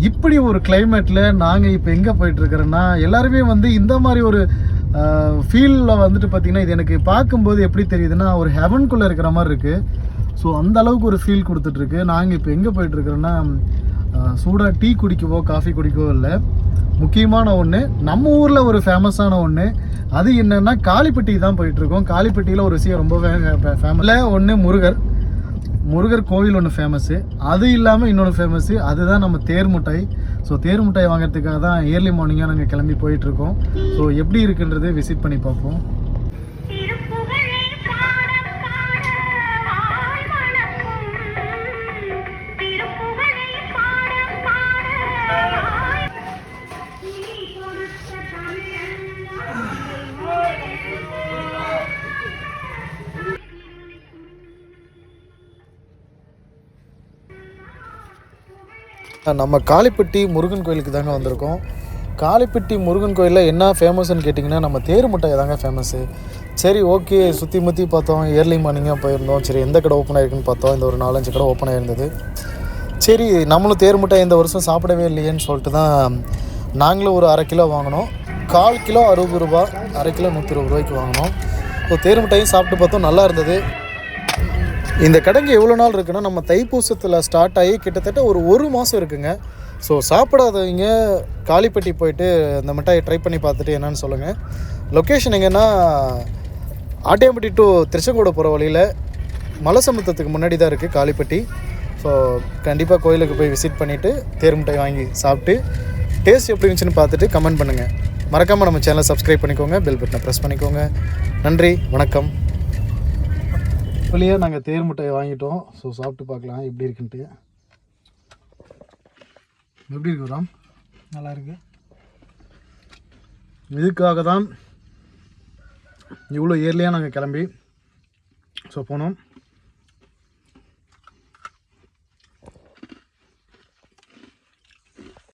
இப்படி ஒரு கிளைமேட்டில் நாங்கள் இப்போ எங்கே போயிட்டுருக்கிறோன்னா, எல்லாருமே வந்து இந்த மாதிரி ஒரு ஃபீலில் வந்துட்டு பார்த்திங்கன்னா, இது எனக்கு பார்க்கும்போது எப்படி தெரியுதுன்னா, ஒரு ஹெவனுக்குள்ளே இருக்கிற மாதிரி இருக்குது. ஸோ அந்த அளவுக்கு ஒரு ஃபீல் கொடுத்துட்ருக்கு. நாங்கள் இப்போ எங்கே போயிட்டுருக்குறோன்னா, சூடாக டீ குடிக்கவோ காஃபி குடிக்கவோ இல்லை, முக்கியமான ஒன்று, நம்ம ஊரில் ஒரு ஃபேமஸான ஒன்று. அது என்னென்னா காளிப்பட்டிக்கு தான் போயிட்டுருக்கோம். காளிப்பட்டியில் ஒரு விஷயம் ரொம்ப ஃபேமஸில் ஒன்று முருகர் கோவில் ஒன்று ஃபேமஸ்ஸு. அது இல்லாமல் இன்னொன்று ஃபேமஸ்ஸு, அதுதான் நம்ம தேர் முட்டாய். ஸோ தேர் முட்டாய் வாங்கிறதுக்காக தான் ஏர்லி மார்னிங்காக நாங்கள் கிளம்பி போயிட்டுருக்கோம். ஸோ எப்படி இருக்குன்றது விசிட் பண்ணி பார்ப்போம். நம்ம காளிப்பட்டி முருகன் கோயிலுக்கு தாங்க வந்திருக்கோம். காளிப்பட்டி முருகன் கோயிலில் என்ன ஃபேமஸ்ன்னு கேட்டிங்கன்னா, நம்ம தேர் முட்டாய் தாங்க ஃபேமஸ்ஸு. சரி, ஓகே, சுற்றி முற்றி பார்த்தோம். ஏர்லி மார்னிங்காக போயிருந்தோம். சரி, எந்த கடை ஓப்பன் ஆகிருக்குன்னு பார்த்தோம். இந்த ஒரு 4-5 கடை ஓப்பன் ஆகிருந்தது. சரி, நம்மளும் தேர் முட்டாய் இந்த வருஷம் சாப்பிடவே இல்லையேன்னு சொல்லிட்டு தான் நாங்களும் ஒரு 1/2 கிலோ வாங்கினோம். 1/4 கிலோ 60 ரூபா, 1/2 கிலோ 120 ரூபாய்க்கு வாங்கினோம். ஸோ தேர் முட்டாயும் சாப்பிட்டு பார்த்தோம், நல்லா இருந்தது. இந்த கடைங்க எவ்வளோ நாள் இருக்குன்னா, நம்ம தைப்பூசத்தில் ஸ்டார்ட் ஆகி கிட்டத்தட்ட ஒரு மாதம் இருக்குங்க. ஸோ சாப்பிடாதவங்க காளிப்பட்டி போயிட்டு இந்த மிட்டாயை ட்ரை பண்ணி பார்த்துட்டு என்னன்னு சொல்லுங்கள். லொக்கேஷன் எங்கன்னா, ஆட்டியாம்பட்டி டு திருச்செங்கோடு போகிற வழியில் மலைசமுத்திரத்துக்கு முன்னாடி தான் இருக்குது காளிப்பட்டி. ஸோ கண்டிப்பாக கோயிலுக்கு போய் விசிட் பண்ணிவிட்டு தேர் மிட்டாய் வாங்கி சாப்பிட்டு டேஸ்ட் எப்படி இருந்துச்சுன்னு பார்த்துட்டு கமெண்ட் பண்ணுங்கள். மறக்காமல் நம்ம சேனலை சப்ஸ்கிரைப் பண்ணிக்கோங்க, பெல் பட்டனை ப்ரெஸ் பண்ணிக்கோங்க. நன்றி, வணக்கம். வழியாக நாங்கள் தேர் மிட்டாய் வாங்கிட்டோம். ஸோ சாப்பிட்டு பார்க்கலாம் எப்படி இருக்குன்ட்டு. எப்படி இருக்கு ராம்? நல்லா இருக்கு. இதுக்காக தான் இவ்வளோ இயர்லியாக நாங்கள் கிளம்பி போனோம்.